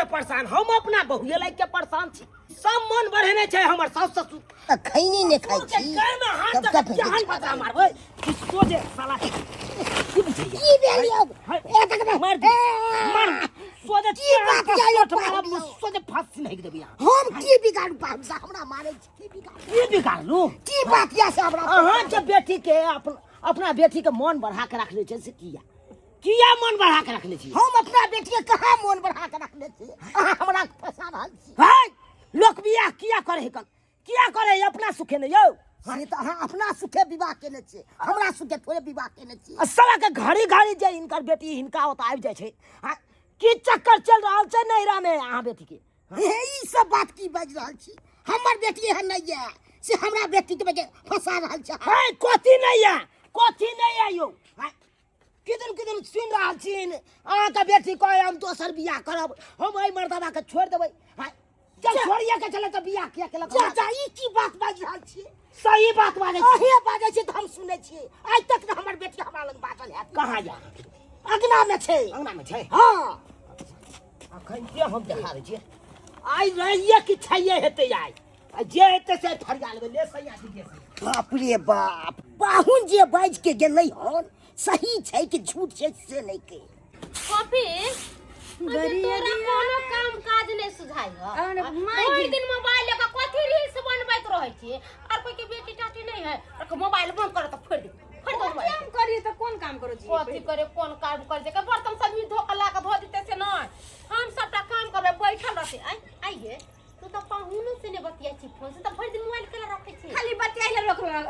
से परेशान, हम अपना बहुए लाइक के परेशान छी। सब मन बढ़ेने छै हमर सास ससुर। त खैनी ने खाइ छी गाय में हाथ तब तक जहान पता मारबै किसको जे साला की बुझैया की भेल अब ए तक मार दे मार सोजे की बात क्या ये मारब सोजे फांसी नहीं देबी। हम की बिगाड़ पाब हमरा मारे छी की बिगाड़लू की बात या से हमरा अहाँ जे बेटी के अपना बेटी के मन बढ़ा के रखले छै से किया मन बढ़ा के रखले छी? हम अपना बेटी के कहां मन बढ़ा के रखले छी? अहाँ हमरा फंसा रहल छी। हाय लोक बियाह किया करे है कन किया करे अपना सुखे ने यौ? से तो अहाँ अपना सुखे विवाह केने छी, हमरा सुखे थोड़े विवाह केने छी। साला के घड़ी घड़ी जे इनकर बेटी हिनका होता आबि जाय छै। की चक्कर चल रहल छै नैरा में अहाँ बेटी के? ई सब बात की बाज रहल छी? हमर बेटी है नहीं है से हमरा बेटी के फंसा रहल छै। हाय कथी नहीं है यौ? किदन सुन रहल छी अहाँ के बेटी कहे हम दोसर बियाह करब, हम एहि मर्दबा के छोड़ देबै। जब छोड़िए के चले तो बियाह किया केलक? चाचा ई की बात बाज रहल छी? सही बात बाजै छी। अहे बाजै छी त हम सुनै छी। आज तक न हमर बेटी हमरा लग बाजल है। कहाँ जा? अंगना में छै। अंगना में छै? हां अखन के हम देखा दै छी। आइ रहिए कि छैये हेतै आइ जे हेतै से फरिया लेबै। ले सैया दीजिए। बाप रे बाप, पाहुन जे बाज के गेलै हन सही छै कि झूठ छै से नहीं के। कॉफी तोरा कोनो काम काज नहीं सुझाई हो। ओइ दिन मोबाइल लेके कथि रील्स बनबैत रहै छी? और कोई के बेटी टाटी नहीं है और मोबाइल बंद कर त फोड़ दे मोबाइल। काम करिए त कोन काम करो जी? कथि करे कोन काम कर जे के बर्तन सब धो के ला के धो देते से नहीं। हम सबटा काम करबे बैठल रहते। आई गे तू तो पाहुन से ने बतिया छी फोन से त भर दिन मोबाइल केला रखे छी। खाली बतियाइले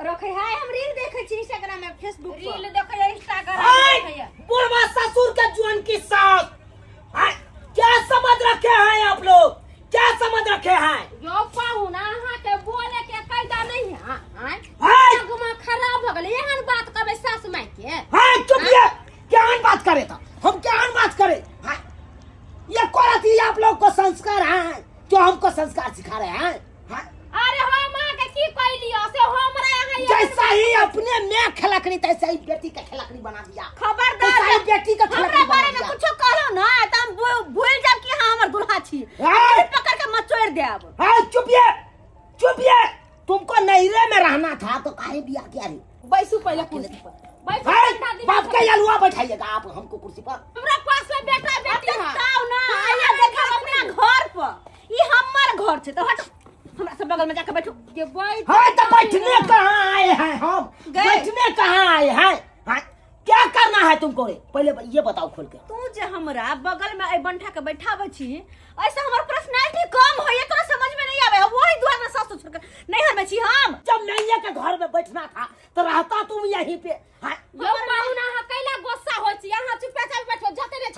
रखे है। हम रील देखे छी इंस्टाग्राम में फेसबुक पर। रील देखे है इंस्टाग्राम देखे है। बुढ़वा ससुर के जुआन की सास क्या समझ रखे हैं आप लोग? क्या समझ रखे हैं? यो पाहुन अहाँ के बोले के कायदा नहीं है। हाय दिमाग खराब हो गेल एहन बात करबे सास माई के। हाय चुपिए। क्या बात करे तो हम क्या बात करे? ये कोरती आप लोग को संस्कार है जो हमको संस्कार सिखा रहे हैं? अरे हम आके की कइलियो से हमरा यहाँ जैसा ही अपने मैं खलकनी तैसा ही बेटी का खलकनी बना दिया। खबरदार तैसा ही बेटी का खलकनी हमरा बना बारे में दिया। कुछो कहलो ना त हम भूल जाब कि हां हमर दुल्हा छी। हाय पकड़ के मत छोड़ देब। हाय चुपिए तुमको नैरे में रहना था तो काहे बियाह किया रे? बैसू पहले कुर्सी पर। बैठो हाय ठंडा दिन बाप का यलुआ बैठाइएगा आप हमको कुर्सी पर। हमरा पास में बेटा बेटी है। बताओ ना आइए देखो अपना घर पर। ई हमर घर छै त हट हमरा सब बगल में जाके बैठो। ये बैठ हाय तो बैठने कहाँ आए हैं हम? बैठने कहाँ आए हैं? क्या करना है तुमको रे? पहले ये बताओ खोल के। तू जे हमरा बगल में आई बंठा के बैठावे छी ऐसे हमर पर्सनालिटी कम है ये तोरा समझ में नहीं आवे। वही दुआर में सास छोड़ के नहीं हमें छी हम। जब नैया के घर में बैठना था तो रहता तुम यहीं पे। यो पाहुन अहाँ कैला गुस्सा हो छी? यहाँ चुपचाप बैठो जते ने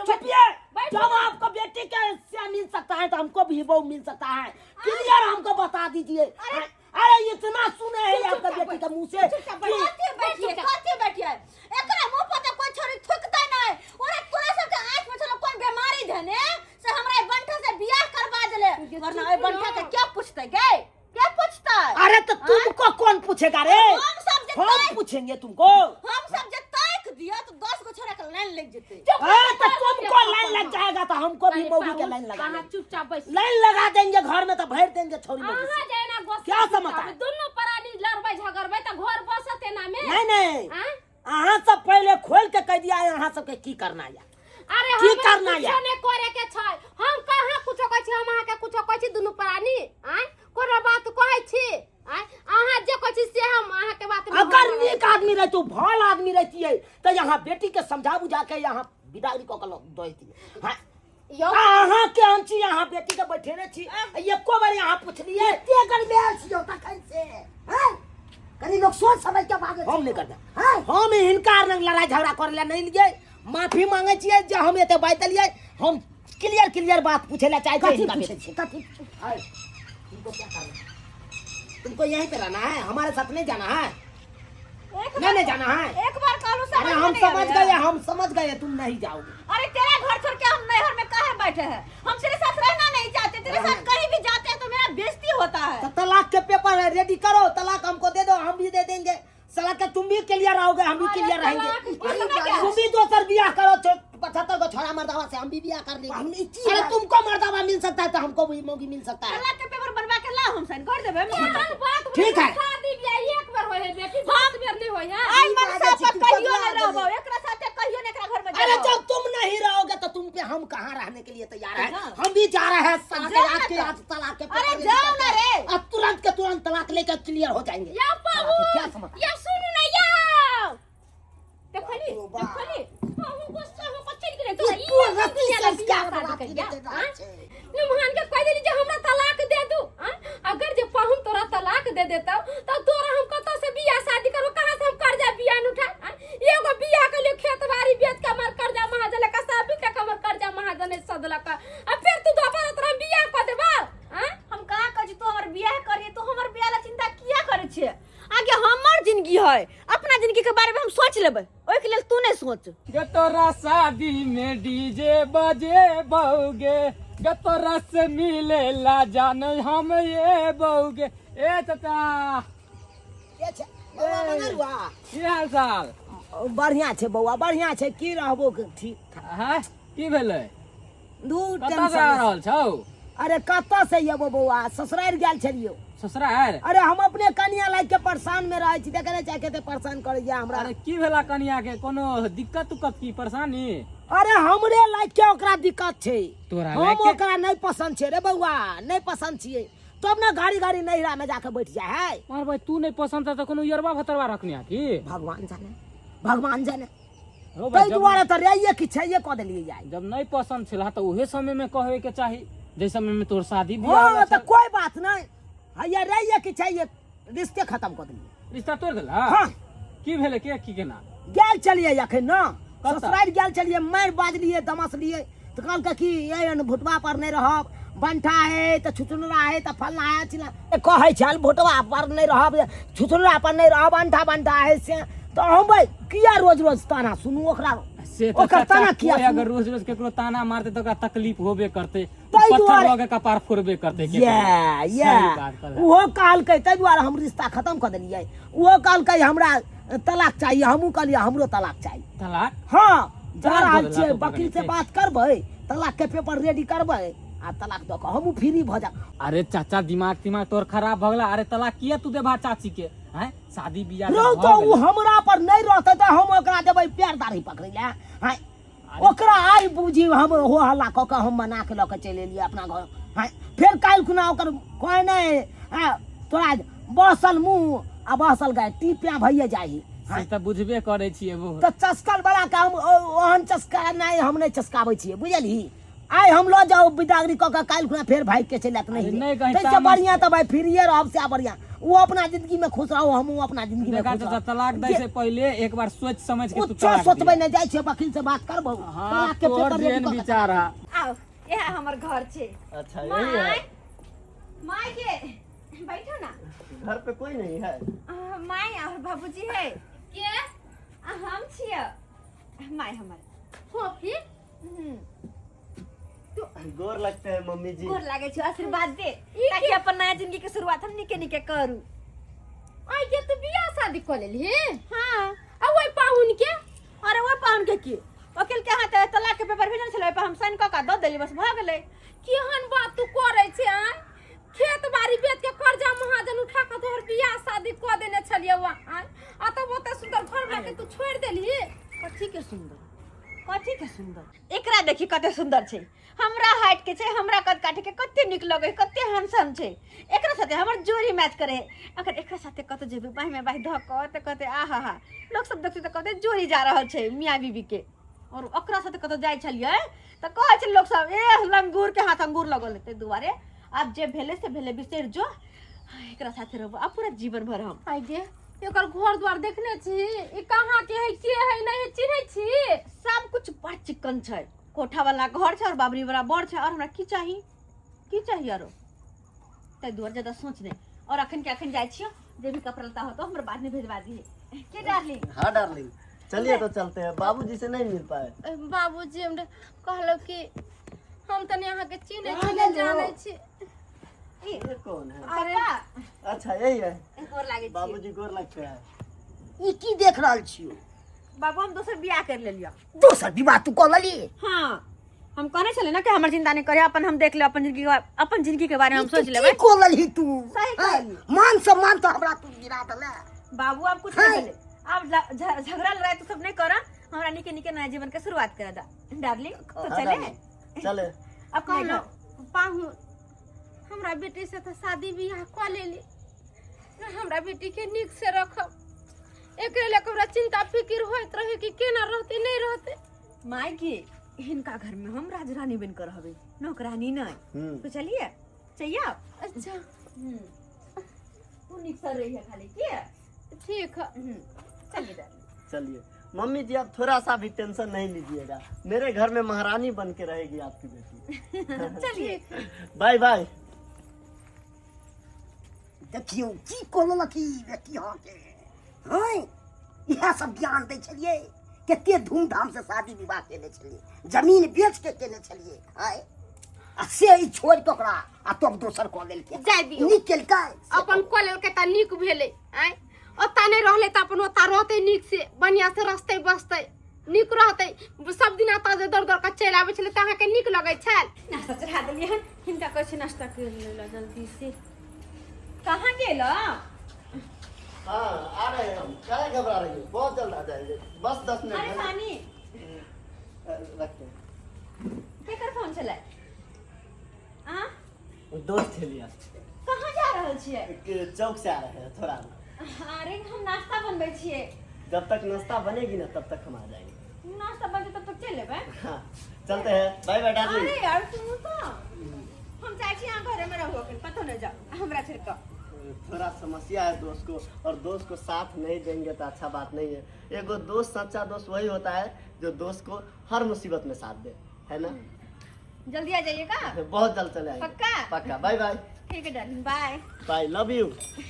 चुपिए जब आपको बेटी का हिस्सा मिल सकता है तो हमको भी वो मिल सकता है। क्लियर हमको बता दीजिए। अरे इतना सुने हैं आपका बेटी का मुंह से। बैठिए एकरा मुंह पर तो कोई छोरी थुकता नहीं। ओरे तोरा सब के आंख में चलो कोई बीमारी धने से हमरा बंठा से बियाह करवा देले। वरना ए बंठा के क्या पूछते गे? क्या पूछता है? अरे तो तुमको कौन पूछेगा रे? हम पूछेंगे तुमको। हम सब जे ताक दिया तो 10 को छोरा के लाइन लग जेते। तो तुमको लाइन लग जाएगा तो हमको भी मौगी के लाइन लगा कहां चुपचाप बैठ। लाइन लगा देंगे घर में तो भर देंगे छोरी मौगी अहाँ से। जेना गुस्सा क्या समझता है? दोनों प्राणी लड़बै झगड़बै त घर बसते ना में। नहीं अहाँ सब पहले खोल के कह दिया यहाँ सब के की करना है। अरे की हम करना है? कुछो नहीं करे के छै। हम कहां कुछो कहै छी? हम अहाँ के कुछो कहै छी? दुनू प्राणी कोनो बात कहै छी? अहाँ जे कहै छी से हम अहाँ के बात में अगर नीक आदमी रहती भल आदमी रहती है तो यहाँ बेटी के समझा बुझा के यहाँ बिदागरी को देती है। अहाँ के हम छी यहाँ बेटी के बैठेने छी एको बार यहाँ पूछलिए कनी लोग सोच समझ के बात हम नहीं करते। हम हिनका रंग लड़ाई झगड़ा करे ला नहीं लिए। माफी मांगे छिए जे हम एते बात लिए। हम क्लियर बात पूछे ला चाहते हैं। तुमको क्या करना है? तुमको यहीं पे रहना है? हमारे साथ नहीं जाना है? नहीं जाना है? एक बार कालू अरे हम समझ गए तुम नहीं जाओगे। अरे तेरा घर छोड़ के हम नैहर में काहे बैठे हैं? हम तेरे साथ रहना नहीं चाहते। तेरे साथ कहीं भी जाते हैं तो मेरा बेइज्जती होता है। तो तलाक के पेपर रेडी करो। तलाक हमको दे दो हम भी दे देंगे। साला के तुम भी क्लियर रहोगे हम भी क्लियर रहेंगे। तुम भी दोसर बियाह करो 75 को छोड़ा मर्दावा से हम भी ब्याह कर हम लेंगे। इतनी अरे बात- तुमको मर्दावा मिल सकता है तो हमको भी मौगी मिल सकता है। तलाक के पेपर बनवा के ला हम साइन कर देबे बात ठीक है। शादी ब्याह एक बार होए बेटी 10 बेर नहीं होए है। आई मन बात से है, कहियो चिकित्सा न रहबो बात है। एकरा साथे कहियो न एकरा घर में अरे जाओ। जब तुम नहीं रहोगे तो तुम पे हम कहाँ रहने के लिए तैयार है। हाँ। हम भी जा रहे हैं संजय जाओ रात ना के तो। आज तलाक के अरे पेपर रेडी जाओ करके ना रे। अब तुरंत के तुरंत तलाक लेकर क्लियर हो जाएंगे। या बाबू क्या समझ या सुनो ना या देखली ओ बा। देखली हम गुस्सा हो चल के तू रत्ती संस्कार शादी बना कर के दे निमहान के कह देली जे हमरा तलाक दे दू अगर जे पाहुन तोरा तलाक दे देता तो तोरा हम कत से बियाह शादी करो कहां से हम कर्जा बियाह उठा एगो बियाह के लिए खेत बाड़ी बेच के हमर कर्जा महाजन का साबित के हमर कर्जा महाजन सदला का अब फिर तू दोबारा तोरा बियाह कर देबा हम कहा कह तू हमर बियाह करिए तू हमर बियाह ला चिंता किया करे छे आगे हमर जिंदगी है अपना जिंदगी के बारे में हम सोच लेबै ओइ के लेल तू नहीं सोच गे तोरा शादी में डीजे बजे बउगे गे तोरा से मिले ला जाने हम ये बउगे ए चाचा के छै बौआ मंगरुआ की हाल चाल बढ़िया छै बौआ बढ़िया छै की रहबो ठीक ठाक। है की भेलै दू कतऽ टेंशन से आ नहीं। रहल छौ अरे कतऽ से येबो बौआ ससुराल गेल छलियो। ससुराल अरे हम अपने कनिया लाग के परेशान में रहे छी देखे नहीं चाहे केते परेशान करैया हमरा। अरे की भेला कनिया के कोनो दिक्कत उक्कत की परेशानी अरे हमरे लाग के ओकरा दिक्कत छै तोरा हम लायक के? ओकरा नहीं पसंद छै रे बौआ नहीं पसंद छियै तब ना गाड़ी गाड़ी नैहरा में जाके बैठ जाए है। मार भाई तू नहीं पसंद है तो कोनो यरबा भतरवा रखनिया की भगवान जाने भगवान जाने हो भाई ताहि दुआरे तो रहिए कि छैये कह देलिए जाए। जब नहीं पसंद छला तो उहे समय में कहे के चाही जै समय में तोर शादी बियाह हाँ होला तो छल। कोई बात नहीं हैया रहिए कि छैये रिश्ते खत्म कर दिए। रिश्ता तोड़ देला हाँ की भेले के की केना गेल चलिए अखन न कतऽ? ससुराल गेल चलिए मार बाज लिए दमस लिए तो कहलकै कि ये भुटवा पर नहीं रहब बंठा है तो छुचुनरा है तो फलना है चिल्ला कहे छल भुटवा पर नहीं रहब छुचुनरा पर नहीं रहब अंठा बंठा है से तो हम भाई किया रोज रोज ताना सुनू ओकरा से तो ओकर ताना चाचा किया कोई सुनू? अगर रोज रोज केकरो ताना मारते तो ओकरा तकलीफ होबे करते ताहि पत्थर दुआरे- लगे कपार फोड़बे करते ये सही बात कहला। वो कहलकै ताहि दुआरे हम रिश्ता खत्म कर देलिए। वो कहलकै हमरा तलाक चाहिए हमहू कहलिए हमरो तलाक चाहिए। तलाक हाँ जा तलाक रहल दो छियै देलक वकील से ओकरा बात करबै तलाक के पेपर रेडी करबै आ तलाक दऽ कऽ हमहू फ्री भऽ जाब। अरे चाचा दिमाग तोर खराब भ गेला अरे तलाक किया तू देबा चाची के हैं शादी बियाह रौ जब तो भऽ उ गेलै। हमरा पर नहीं रहतै तऽ हम ओकरा देबै पैर दाढ़ी पकड़ै ले हैं ओकरा आइ बुझी हम हो हल्ला कऽ के हम मना के लऽ के चलि एलियै अपना घर हैं फेर काल्हि खुना ओकर कोई नहीं हैं तोरा बसल मुंह आ बसल गाय टीपिया भइए जाही से तऽ बुझबे करै छियै वो तो चस्कल वाला काम ओहन चस्का नहीं हम नहीं चस्काबै छियै बुझली। आइ हम लो जाओ बिदागरी कऽ के काल्हि खुना फेर भागि के चलि आयत अरे नहीं नहीं कहीं तैसे तामस- बढ़िया तो भाई फिरिए रहब से बढ़िया वो अपना जिंदगी में खुश रहो हमहू अपना जिंदगी में देखा खुश चाचा रहब। तलाक दै से पहले एक बार सोच समझ के तू कुछ तलाक सोचबै दे। नहीं जाइ छै वकील से बात करबो हाँ तलाक के तोर पेपर रेडी जेहन कऽ के- विचार है आओ ये है हमर घर छे अच्छा यही है माय के बैठो ना घर पे कोई नहीं है माय और बाबूजी है के हम छिए माय हमर हो फिर गोर लगते हैं मम्मी जी गोर लागे छै आशीर्वाद दे ताकि अपन नया जिंदगी के शुरुआत हम निके निके करू आई के तू बियाह शादी कर लेली हां आ ओइ पाहुन के अरे वो पाउन के की वकील के हाथ तलाक के पेपर भेजल छले पे हम साइन क के द देली बस भ गेलै केहन बात तू करे छै आ खेत बाड़ी बेच के कर्जा महाजन उठा के तोहर बियाह शादी कर देने छलिए वा आ तब ओते सुंदर घर में के तू छोड़ देली कथी के सुंदर एकरा देखी कते सुंदर छै हमरा हाइट के छै हमरा कद काटे के कते निक लगे कते हैंडसम छै एकरा साथे हमर जोड़ी मैच करे अगर एकरा साथे कत जेबे बाही में बाही धक त कते आहा हा लोग सब देखते त कते जोड़ी जा रहल छै मियां बीबी के और ओकरा साथे कत जाय छलिए त कहै छै लोग सब ए लंगूर के हाथ अंगूर लगल ते दुआरे अब जे भेले से भेले बिसर जो एकरा साथे रहबो अब पूरा जीवन भर हम आई गे एकर घर द्वार देखने छी ई कहां के है के है नहीं चिन्है छी सब कुछ बड़ चिकन छै कोठा वाला घर छै और बाबरी वाला बड़ छै और हमरा की चाहिए आरो तै दुआर ज्यादा सोच नहीं और अखन के अखन जाय छियो जे भी कपड़ा लता हो तो हमरा बाद में भेजवा दी के डार्लिंग हाँ डार्लिंग चलिए तो चलते हैं बाबूजी से नहीं मिल पाए बाबूजी हमरा कहलो कि हम तने अहाँ के चिन्है छी नहीं जानै छी ये कौन है अरे अच्छा यही है गोर लागे छी बाबूजी गोर लगते हैं ई की देख रहल छियो बाबू हम दोसर बियाह कर लेलियो दोसर विवाह तू कऽ लेली हां हम कहने चले ना कि हमर चिंता नहीं करे, अपन हम देख ले, अपन जिंदगी के बारे में हम सोच लेबे। की कोलल ही तू सही कहली। मान सम्मान तो हमरा तू गिरा दले। बाबू आप कुछ नहीं बोले, आप झगड़ा लड़ाई तो सब नहीं करा, हमरा निके निके नया जीवन के शुरुआत कर दा डार्लिंग। तो हाँ, चले डार्लिंग, चले। अब कहलो पाहु हमरा बेटी से तो शादी बियाह क लेली, हमरा बेटी के निक से रखब, एकरे ले हमरा चिंता फिकिर होइत रहे कि केना रहते नहीं रहते। माई की इनका घर में हम राजरानी बन कर हवे, नौकरानी नहीं। तो चलिए चाहिए आप? अच्छा तू निक से रही है खाली की। ठीक है, चलिए डार्लिंग। चलिए मम्मी जी, आप थोड़ा सा भी टेंशन नहीं लीजिएगा, मेरे घर में महारानी बन के रहेगी आपकी बेटी। चलिए बाय बाय। देखियो की कोलल की बेटी हो के हैं, यह सब ज्ञान दे छलिए, केते धूमधाम से शादी विवाह केने छलिए, जमीन बेच के केने छलिए। हाय आ से ई छोड़ के ओकरा आ तब दोसर को लेल के जाय दियो। निकल के अपन कोलल के त निक भेले, आय ओता नहीं रहले त अपन ओता रहते निक से, बढ़िया से रस्ते बसते निक रहते। सब दिन आता जे दर दर का चल आवे छले त अहाँ के निक लगे छल। नाश्ता चढ़ा दिलिए हन, हिनका कहै छै नाश्ता कर ले जल्दी से। कहाँ गेल? हाँ आ रहे हैं हम, क्या घबरा रही है, बहुत जल्द आ जाएंगे, बस 10 मिनट अरे है ना। पानी रखते हैं। केकर फोन छले? हां दोस्त है लिया, कहाँ जा रहल छियै? चौक से आ रहे हैं थोड़ा। अरे हम नाश्ता बनबै छियै। जब तक नाश्ता बनेगी ना तब तक हम आ जाएंगे। नाश्ता बने तब तक चल लेबै। हाँ चलते हैं, बाय बाय डार्लिंग। अरे यार सुनो तो, हम चाहे छी यहाँ घरे में रहो, पतो नहीं जा हमरा छोड़ के। थोड़ा समस्या है दोस्त को, और दोस्त को साथ नहीं देंगे तो अच्छा बात नहीं है। एगो दोस्त, सच्चा दोस्त वही होता है जो दोस्त को हर मुसीबत में साथ दे, है ना। जल्दी आ जाइएगा। बहुत जल्द चले आएंगे। पक्का? पक्का। Bye bye. ठीक है darling, bye. Bye, love you.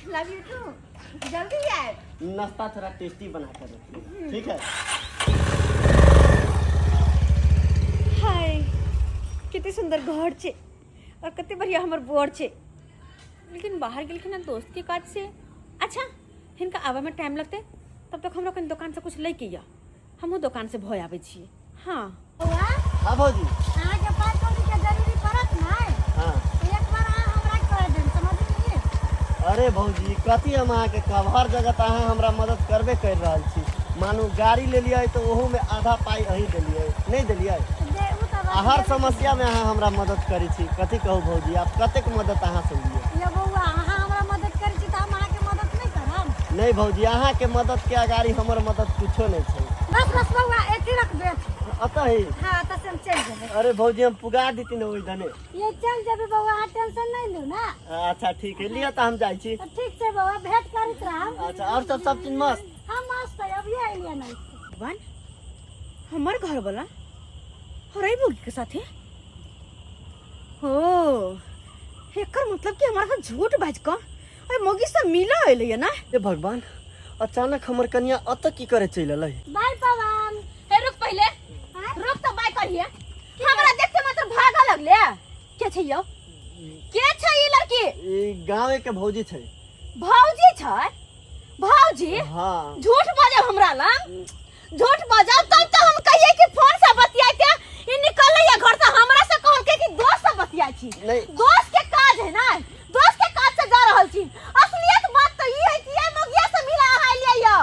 Love you too. जल्दी आए। नाश्ता थोड़ा टेस्टी बना कर रखिए, ठीक है। हाय कितनी सुंदर घर छे और कितने बढ़िया हमर बोर छे, लेकिन बाहर गेल ना दोस्त के काज से। अच्छा हिनका आवे में टाइम लगते, तब तक हमरा कहीं दुकान से कुछ लेके या, हमहू दुकान से भय आवे छिए। हाँ हाँ भौजी। अहाँ के पास कोई के जरूरी पड़त नहीं, हाँ एक बार अहाँ हमरा कह देन, समझलिए। अरे भौजी, कथी हम अहाँके कहब, हर जगह तो अहाँ हमरा मदद करबे कर रहल छी। मानू गाड़ी ले लिया तो ओहू में आधा पाई अहीं देलिए, नहीं देलिए। दे उ त हर समस्या में अहाँ हमरा मदद करी छी। कथी कहू भौजी, आप कतेक मदद अहाँ से लिए। ये बउआ अहाँ हमरा मदद करै छी त हम अहाँ के मदद नहीं करब। नहीं भौजी, अहाँ के मदद के अगाड़ी हमर मदद कुछो नहीं छै। बस बस बउआ एती रख दे। अतः ही। हां त से हम चल जेबै। अरे भौजी, हम पुगा देती न ओइ धने। ये चल जेबै बउआ, अहाँ टेंशन नहीं लू ना। अच्छा ठीक है, लिया तो हम जाइ छी। तो ठीक छै बउआ, भेंट करैत रहब। अच्छा, और सब चीज मस्त। हम मस्त है, अभी आइलिए नहीं। भगवान हमर घर वाला और आई बोगी के साथ है। हो एकर मतलब कि हमारा साथ झूठ बाज का अरे मोगी से मिला है ना। ए भगवान, अचानक हमर कन्या अत की करे चल अलै। बाय पवन। हे रुक पहले, रुक तो बाय करिए। हमरा देख के मतलब भागा लगले। के छै यो? के छै ई लड़की? ई गांव के भौजी छै। भौजी छै? भौजी? हाँ। झूठ बाजब हमरा लंग, झूठ बाजब तब तो हम कहिए कि फोन से बतियाते, ई निकलले या घर से हमरा से कहल के कि दोस्त से बतियाई छी। नहीं। दोस्त के काज है ना, दोस्त के काज से जा रहल छी। असलियत बात तो ई है कि ये मोगिया से मिला अहाँ लिए यो।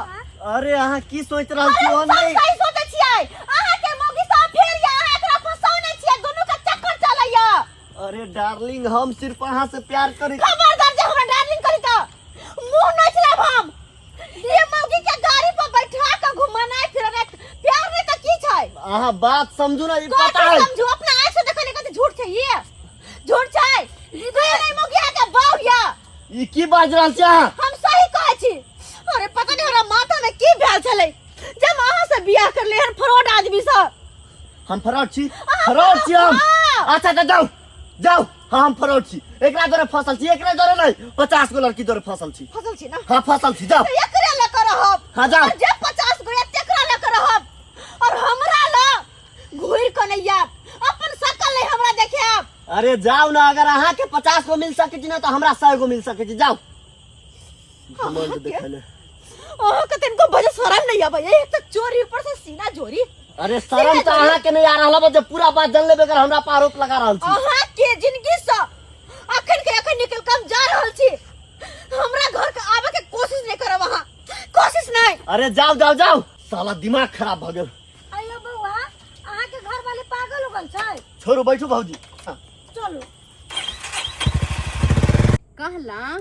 अरे अहाँ की सोच रहल छी? ओ सब नहीं, सही सोचे छियै, अहाँ के मोगी से फेर या अहाँ एकरा फसाउने छियै, दोनों का चक्कर चलैया। अरे डार्लिंग, हम सिर्फ अहाँ से प्यार करी। खबरदार जे हमरा डार्लिंग करी त मुंह नोच लेब हम। ये मोगी के गाड़ी पर बैठा के घुमानाइ फिरनाइ प्यार नहीं त की छै? अहाँ बात समझू ना, ई कोई पता है। समझू, अपना आँख से देखले कते झूठ छै ये, झूठ छै। दीदी नहीं मोगिया के बाऊ या, ई की बाज रहल छी अहाँ? हम सही कहै छी। अरे पता नहीं हमरा माथा में की भेल छलै जब अहाँ से बियाह करले हन फ्रॉड आदमी से। हम फराड छी, फराड छी हम। हाँ। अच्छा तो जाओ जाओ, हाँ हम फराड छी। एकरा दरे फसल छी, एकरा दरे नहीं, 50 गो लड़की दरे फसल छी। फसल छी ना? हाँ फसल छी, जाओ। तो एकरे ले कर रहब। हाँ, जाओ। और जे 50 गो या तेकरा ले कर रहब, और हमरा ल घुर के नहीं आब, अपन शकल नहीं हमरा देखे आब। अरे जाओ ना, अगर अहाँ के 50 गो मिल सके छी ना तो हमरा 100 गो मिल सके छी, जाओ। घमंड देखले। ओह कते इनको बजे शरम नहीं आबे, एक तो चोरी ऊपर से सीना चोरी। अरे शर्म तो अहाँ के नहीं आ रहा बा, जब पूरा बात जान लेबे कर हमरा पर आरोप लगा रहल छी। अहाँ के जिंदगी से अखन के अखन निकल के हम जा रहल छी, हमरा घर के आवे के कोशिश नहीं करब अहाँ, कोशिश नहीं। अरे जाओ जाओ जाओ, साला दिमाग खराब भ गेल। अयो बउआ, अहाँ के घर वाले पागल हो गल छै। छोड़ू बैठू भौजी। हाँ। चलो कहला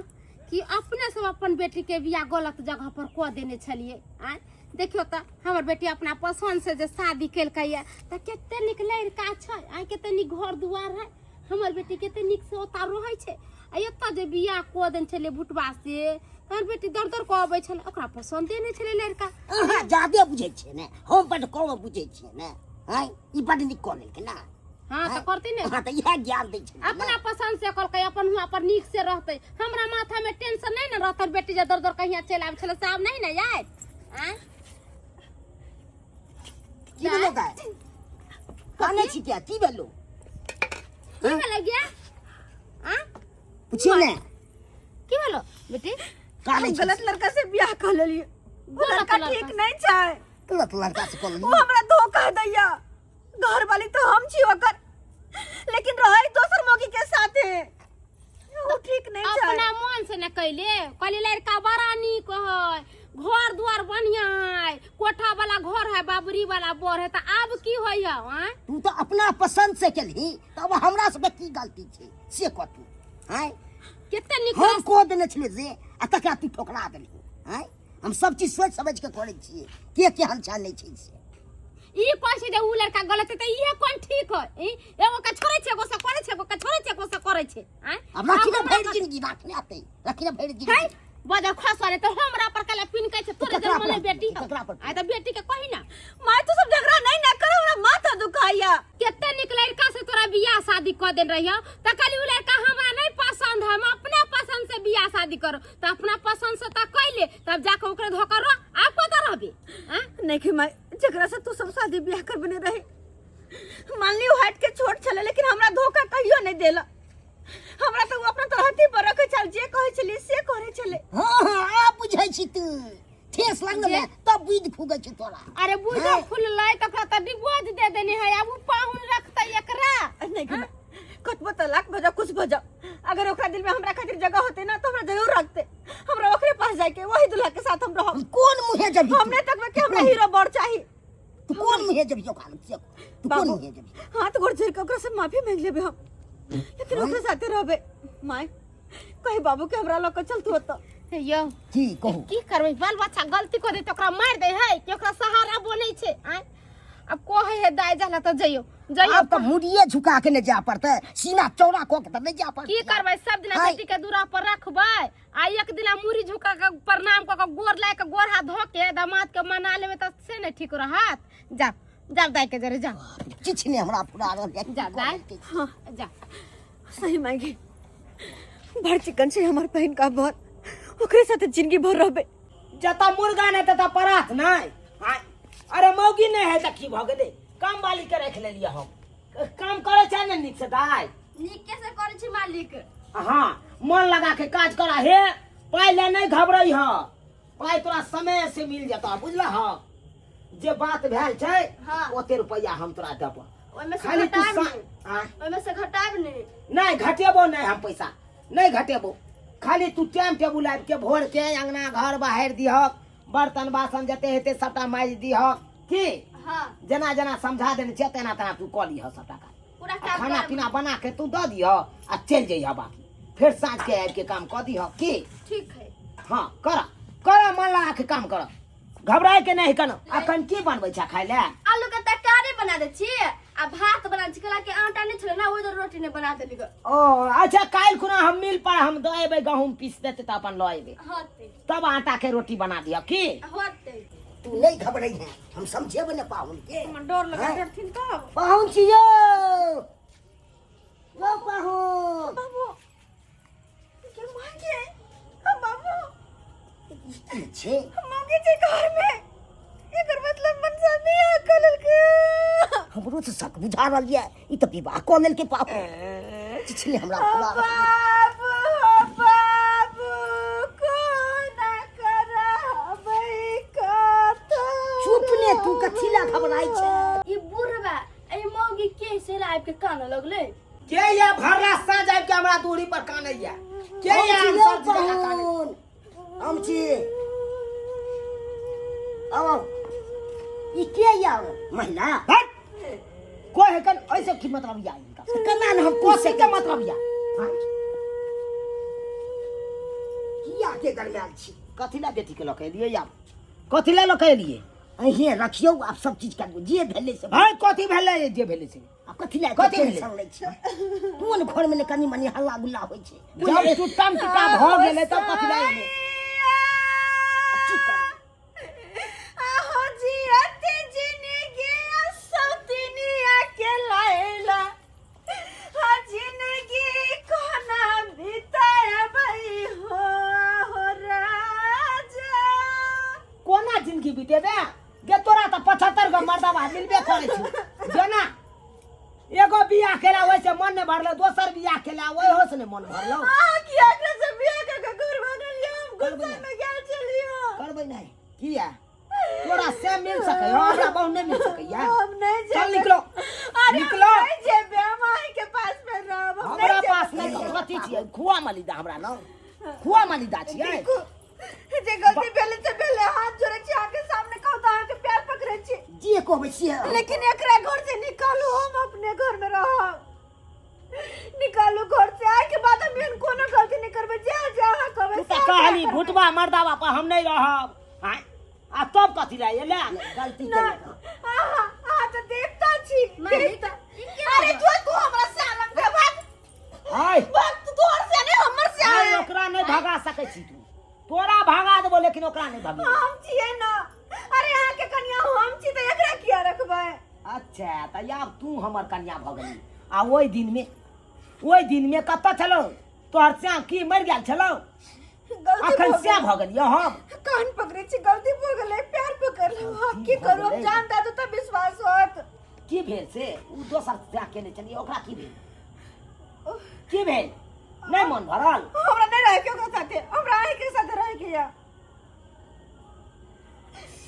कि अपने सब अपन बेटी के बियाह गलत जगह पर कऽ देने छलिए। आय देखियो त हमर बेटी अपना पसंद से जे शादी केलकै ये त कते नीक लड़का छै, आय कते नीक घर दुआर है, हमर बेटी कते नीक से ओता रहै छै। आ एत जे बियाह कऽ देने छलिए भुटबा से, हमर बेटी दर दर कऽ अबै छलै, ओकरा पसंदे नहि छलै लड़का। अहाँ ज्यादे बुझै छियै ने, हम बड कम बुझै छियै ने। हैं ई बड नीक कऽ लेलकै ना। हाँ त करते ने, अहाँ त इएह ज्ञान दै छियै अपना पसंद से कहलकै, अपन हुआ पर नीक से रहतै, हमरा माथा में टेंशन नहीं न रहतै। बेटी जे दर दर कहिया चलि आबै छलै साहब नहीं न यार। आय की भेलो गाय? काने छी क्या? की भेलो? की भेलै गे? आ पूछिए ने की भेलो बेटी? काने छी? गलत लड़का से बियाह कर लेलिए, वो गलत लड़का लड़का ठीक नहीं छै। गलत लड़का से कॉल वो हमरा धोखा दैया, घर वाली तो हम छी ओकर, लेकिन रहै दोसर मौगी के साथे, वो ठीक नहीं छै। अपना मन से न कैले, कहली लड़का बड़ा नीक है, घर दुआर बढ़िया है, कोठा वाला घर है, बाबरी वाला बोर है, त आब की होइया? तू तो अपना पसंद से केलही, तब हमरा सब की गलती छै से कह तू। हैं कते नीक हम को देने छले जे आ तकरा तू ठोकरा देलही। हैं हम सब चीज सोच समझ के करै छियै, के केहन चाल नहीं छै से। ई कहै छै जे उ लड़का गलत है त इहे कोन ठीक है? एगो के छोड़ै छै, एगो से करै छै, एगो के छोड़ै छै, एगो से करै छै। अब राखी ना भैर जिंदगी राखने आते, राखी ना भैर है जिंदगी। बजर खसवाले तो हमरा पर कले पिन कहै छै, तोरे ककरा जन्म ले पर? बेटी ककरा पर? आ त बेटी के कहि ना। माय तो सब झगड़ा नहीं ना करो, हमरा माथा दुखाइया। कते नीक लड़का से तोरा बियाह शादी क देन रहियो, त कहली उ लड़का हमरा नहीं पसंद है, हम अपना पसंद से बियाह शादी करो। त अपना पसंद से त कैले, तब जाके ओकरे धोखा रो आप पता रहबे। हां नहीं कि माय जकरा से तू सब शादी बियाह कर बने रहे, मान लियो हाइट के छोट छले, लेकिन हमरा धोखा कहियो नहीं देला। हमरा तो अपना तरहती पर रखे चल, जे कहै छली से करे छले। हां हां आप बुझै छी तू, ठेस लगले तब बुझ फुगै छै तोरा। अरे बुझो फुल लाई त ओकरा त डिवोर्स दे देने है, अब उ पाहुन रखतै एकरा। नहीं कि कतबो तलाक भजा कुछ भजा, अगर ओकरा दिल में हमरा खातिर जगह होते ना तो हमरा जरूर रखते। हमरा ओकरे पास जाके वही दुल्हा के साथ हम रहब। कौन मुहे जब हमने तक में कि हमरा हीरो बड़ चाहिए। तू कौन मुहे जब यो खान से तू कौन मुहे जब? हाथ गोड़ जोड़ के ओकरा से माफी मांग लेबे हम, लेकिन ओकरे साथे रहबे। माय कहि बाबू के हमरा लक चल तू त यो की कहू की करबै? बाल बच्चा गलती कर दे त ओकरा मार दे है कि ओकरा सहारा बनै छै। आय अब कोहे है दाय जाला त जइयो जइयो। अब तो मुड़िए झुका के नहीं जा पड़ते, सीना चौड़ा को के तो नहीं जा पड़ते। की करबै? सब दिन बेटी के दूरा पर रखबै, आ एक दिन मुड़ी झुका के प्रणाम क के गोर लाय के गोर हाथ धो के दामाद के मना लेबे त से नहीं ठीक रहत। जा जा दाय के जरे जा, किछ ने हमरा फुरा रहल है। जा दाय हां जा। सही मांगी, भर चिकन से हमर बहन का भर, ओकरे साथे जिंदगी भर रहबे। जता मुर्गा नहीं तता परात नहीं। हाय अरे मौगी नहीं है त की भ गेले, काम वाली के रख लेलिए हम। काम करे छै ने नीक से दाय। नीक कैसे करे छी मालिक? हाँ मन लगा के काज करा हे, पहले नहीं घबराई ह, पाई तोरा समय से मिल जाता, बुझला ह? जे बात भेल छै हाँ। ओते रुपया हम तोरा देब। ओमे से खाली तू घटाब सा- नहीं, हाँ? ओमे से घटाब नहीं। नहीं घटेबो नहीं, हम पैसा नहीं घटेबो, खाली तू टाइम टेबुल आबि के भोर के अंगना घर बाहर दिह, बर्तन बासन जते हेते सबटा माइज दिह। की हां जना जना समझा देने छै तेना तेना तू कऽ लिह सबटा काज। पूरा आ काम खाना कर। पीना बना के तू दऽ दिह आ चल जइह, बाकी फिर साँझ के आबि के काम कऽ दिह। की ठीक है। हाँ कर कर, मन लगा के काम कर, घबराए के नहीं कनो। अखन की बनबै छै खाय ले? आलू के तरकारी बना दे छी, आ भात बना छी, कला के आटा नहीं छले ना, ओइ दर रोटी नहीं बना देली ग। ओ अच्छा, काल्हि खुना हम मिल पर हम दऽ एबै, गहूम पीस देते तऽ अपन लऽ एबै, होते तब आटा के रोटी बना दिह। की होते तू नहीं घबराई है, हम समझेब ने पाहुन के। मन डर लगे हाँ? डरथिन तब। पाहुन छियो वो पाहुन। बाबू के मांगे? हां बाबू की छे? मांगे छै घर में, एकर मतलब मनसा बियाह कर लेलके। हमरो से शक बुझा रहल है, ई तो विवाह कऽ लेलकै पाहुन। किछ ने हमरा फुरा रहल है। बाबू बाबू कोना करबै कत? चुप ने तू कथी ला घबराई छे? ई बुढ़बा ए मौगी के से लाइव के कान लगले के या भरला साँझ आबि के हमरा दूरी पर कानैया के या हम सब जगह कानै हम छी आओ ई के या महिला हट कोई है कन ऐसे की मतलब या इनका कना न हम कोसे के मतलब या किया के गड़ियाल छी? कथिला बेटी के लके लिए या कथिला लके लिए अहिए रखियो आप सब चीज कर जे भेले से भाई कथि भेलै जे भेलै से आप कथी ला कथी कथी भेलै? संग लै छी? कोन घर में कनी मनी हल्ला गुल्ला होय छे? जब टूटम टिका भ गेलै तब कथिला एलै की कर? आहो जी अते जिंदगी सौतिनिया के लायला हा जिंदगी कोना बिताए भई हो राजा कोना जिंदगी बीतेबे गे तोरा त 75 गो मर्दबा मिलबे करै छी जेना एगो बियाह केला वैसे मन ने भरले दोसर बियाह केला ओइ होस ने मन भरलो आ किया के से बिया के घर भागल हम गुस्सा में गेल चलियो करबै नहीं किया तोरा से मिल सकै हमरा बहु नहीं मिल सकैया हम नहीं चल निकलो अरे निकलो नहीं जेबे माई के पास में रहब हम हमरा नहीं पास नहीं कथि छियै खुआ मालिदा हमरा न खुआ मालिदा छियै जे गलती भेले से भेले हाथ जोड़े छी आके सामने कहू तो आके प्यार पकड़े छी जे कहबै से लेकिन एकरा घर से निकालू हम अपने घर में रहब निकालू घर से आए के बाद हम इन कोनो गलती नहीं करबे जे जहां कहबे तू त कहली भुटवा मर्दावा पर हम नहीं रहब हां आ तब कथि ला एले गलती ना केलक। आ तो देखता छी अरे जो तू हमरा से अलग के बात हाय वक्त तोर से नहीं हमर से नहीं ओकरा नहीं भगा सकै छी तू तोरा भगा देबो लेकिन ओकरा नहीं भगी हम छिए ना अरे यहाँ के कन्या हम छी तो एकरा किया रखबै अच्छा त आब तू हमर कन्या भ गेली आ ओइ दिन में कत छलो तोहर से की मर गेल छलो अखन से भ गेलियो हम कान पकड़े छी गलती भ गेलै प्यार पकड़ लो हम की करू हम जान दा तो विश्वास होत की भेल से उ दोसर से केने चलिए ओकरा की भेल की भेल नहीं मन भरल हमरा नहीं रहे के ओकरा साथे हमरा आए के साथे रहे के या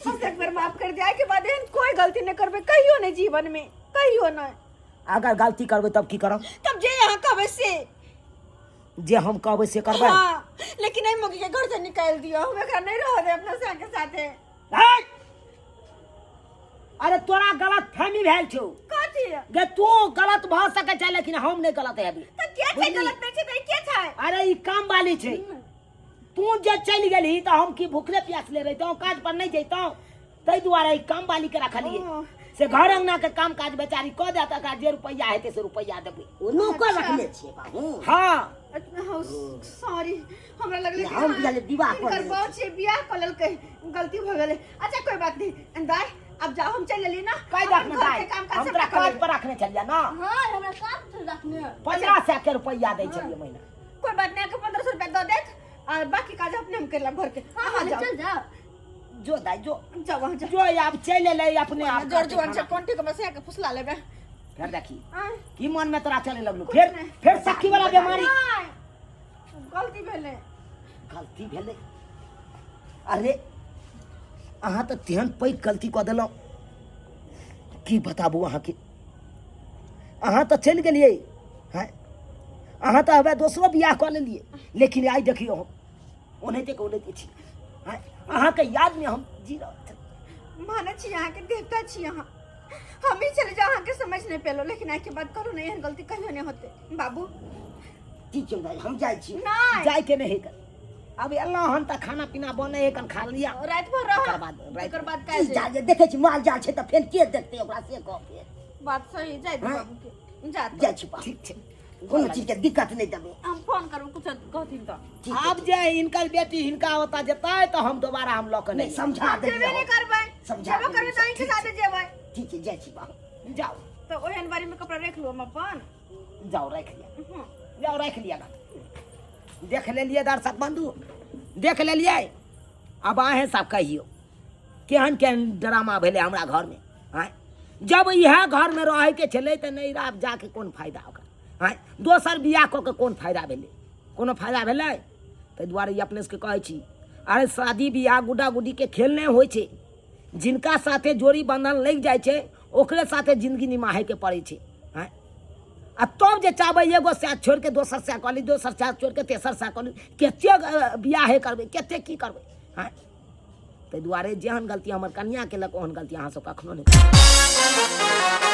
बस एक बार माफ कर दिया के बाद एहन कोई गलती नहीं करबे कहियो नहीं जीवन में कहियो नहीं अगर गलती करबै तब की करब तब जे यहाँ कहबे से जे हम कहबै से करबै हाँ, लेकिन नहीं मौगी के घर से निकाल दियो हम एकरा नहीं रह दे अपना से के साथे है? अरे तोरा गलत फहमी भेल छौ कथी गे तू गलत भ सकै छै लेकिन हम नहीं गलत हेबी त के छै गलत नहीं छै त के छै अरे ई काम वाली छै तू जे चलि गेली त हम की भूखले प्यासले रहितौ काज पर नहीं जइतौ तै दुआरे ई काम वाली के रखलिए से घर अंगना के काम काज बेचारी क देत का जे रुपैया हेते से रुपैया देबै ओ नौकर रखले छिए बाबू। हां सॉरी हमरा लगले कि हम बियाह विवाह कर कर लेले बहुत से बियाह कर लेलकै गलती भ गेलै अच्छा कोई बात नहीं दाई अब जाओ हम चल लेली ना कई अपन रखने घर दाई के काम हम काज तोरा सब कर काज पर रखने चलिया ना हां हमरा काम से रखने 50 के रुपैया दै छलिए महीना कोई बात नहीं के 1500 रुपया दे देत और बाकी काज अपने हम करला घर के हां चल जा जो दाई जो जा वहां जा जो अब चले ले अपने आप जोर जोर से कोंटी को में से के फुसला लेबे फिर देखी हां की मन में तोरा चले लगलू फिर सखी वाला बीमारी गलती भेले गलती भेले अरे अहाँ तो तेहन पैघ गलती कऽ देलहुँ की बताबू अहाँ के अहाँ तो चलि गेलियै हैं अहाँ तो हवे दोसरो बियाह कऽ लेलियै लेकिन आइ देखियौ हम ओनाहिते के ओनाहिते छी हैं अहाँ के याद में हम जी रहल छी माने छी यहाँ के देवता छी यहाँ हम ही चले जाओ यहाँ के समझ नहीं पेलो लेकिन आज के बाद करो नहीं एहन गलती कहियो नहीं होते बाबू ठीक छै भाई हम जाइ छी नहीं जाय के नहीं कर अब अल्लाह हन त खाना पीना बने है कन खा लिया रात भर रहो ओकर बाद राति ओकर बाद की काज जा जे देखै छी माल जाल छै त फेर के देखतै ओकरा से कह के बात सही जाय दे हाँ? बाबू के जा जाइ छी बाबू। ठीक छै कोनो चीज के दिक्कत नहीं देबे हम फोन करू कुछ कहथिन तो ठीक है, अब जे हिनकर बेटी हिनका होता जेतै तो हम दोबारा हम लऽ के नहीं नहीं समझा दे जेबे नहीं करबै समझा जेबे करबै तो इनके साथे जेबै ठीक है जाइ छी बाबू जाओ तो ओहन बारी में कपड़ा रख लो हम अपन जाओ रख लिया हम्म, जाओ रख लिया देख लेलिए दर्शक बंधु देख लेलिए अब अहें सब कहियो केहन केहन ड्रामा भेले हमरा घर में हैं जब यह घर में रहे के छले तो नहीं रह जाके कौन फायदा ओकरा हैं दोसर बियाह कऽ के कौन फायदा भेले कोनो फायदा भेले ताहि दुआरे ई अपने के कहै छी अरे शादी बियाह गुड्डा गुड्डी के खेल नहीं होइ छै जिनका साथे जोड़ी बंधन लग जाए छे ओकरे साथे जिंदगी निमाहे के पड़े छे हैं। आ तब जे चाहबै एगो साथ छोड़ के दोसर साथ कऽ ली, दोसर साथ छोड़ के तेसर साथ कऽ ली, कतेक बियाहे करबै, कतेक की करबै हैं। ताहि दुआरे जेहन गलती हमर कनिया केलक ओहन गलती अहाँ सब कखनो नहि करबै।